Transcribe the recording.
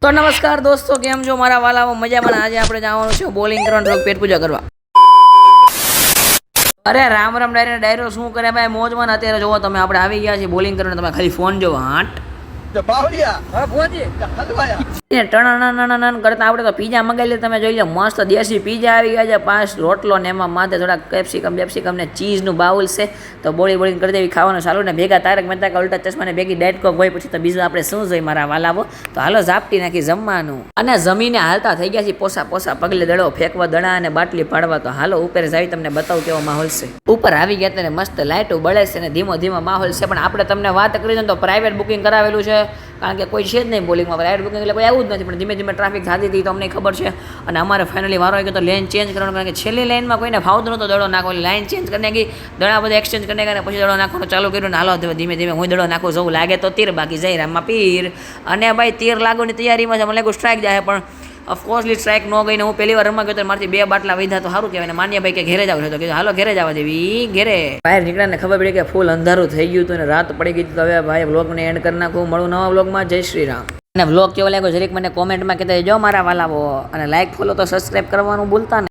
તો નમસ્કાર દોસ્તો, કેમ છો મારા વાલાઓ? મજામાં. આજે આપણે જવાનું છે બોલિંગ કરવાનું, થોડુંક પેટ પૂજા કરવા. અરે રામ રામ ડાયરો શું કરે ભાઈ, મોજમાં. અત્યારે જોવો તમે, આપણે આવી ગયા છીએ બોલિંગ કરવાનું. તમે ખાલી ફોન જોવો. હાટ કરતા આપણે તો પીઝા મંગાવી લે. તમે જોઈ લો, મસ્ત દેશી પીઝા આવી ગયા છે. 5 રોટલો ને એમાં માથે થોડા કેપ્સિકમ ને ચીઝનું બાઉલ છે. તો બોળી કરી દેવી, ખાવાનું ચાલુ. ને ભેગા તારક મહેતા કા ઉલ્ટા ચશ્મા ને ભેગી ડાયટ કોક હોય. પછી તો બીજું આપણે શું જોઈએ મારા વાલાવો? તો હાલો ઝાપટી નાખી જમવાનું. અને જમીને હાલતા થઈ ગયા છે પોસા પગલે દડો ફેંકવા, દડા અને બાટલી પાડવા. તો હાલો ઉપર જાવી, તમને બતાવું કેવો માહોલ છે. ઉપર આવી ગયા ત્યારે મસ્ત લાઇટો બળે છે ને ધીમો માહોલ છે. પણ આપણે તમને વાત કરી દઉં તો પ્રાઇવેટ બુકિંગ કરાવેલું છે, કારણ કે કોઈ છે જ નહીં બોલિંગમાં. પ્રાઇવેટ બુકિંગ એટલે કોઈ આવું જ નથી. પણ ધીમે ટ્રાફિક થતી હતી તો અમને ખબર છે. અને અમારે ફાઇનલી વારો આવી ગયો તો લેન ચેન્જ કરવાનો, કારણ કે છેલ્લી લાઇનમાં કોઈને ફાવતો નહોતો દડો નાખો. લાઇન ચેન્જ કરીને ગઈ, દડા બધા એક્સચેન્જ કરીને ગયા, પછી દડો નાખવાનું ચાલુ કર્યું. ને હાલો ધીમે હું દડો નાખું. જવું લાગે તો તીર, બાકી જઈ રામમાં પીર. અને ભાઈ તીર લાગવાની તૈયારીમાં છે. મને લાગ્યું સ્ટ્રાઇક જાય, પણ ઓફકોર્સલી સ્ટ્રાઇક ન ગઈને હું પહેલી વાર રમવા ગયો તો મારથી 2 બાટલા વધ્યા. તો સારું કહેવાય. માન્ય ભાઈ કે ઘેરે જાવ છે, તો કે હાલો ઘેરે જવા દેવી. ઘેરે બહાર નીકળ્યા ને ખબર પડી કે ફૂલ અંધારું થઈ ગયું હતું ને રાત પડી ગઈ. તો હવે ભાઈ વ્લોગને એન્ડ કરી નાખું. મળું નવા વ્લોગમાં. જય શ્રી રામ. અને વ્લોગ કેવો લાગ્યો જરીક મને કોમેન્ટમાં કહેતા જો મારા વાલાવો. અને લાઈક ફોલો તો સબસ્ક્રાઈબ કરવાનું ભૂલતા નહીં.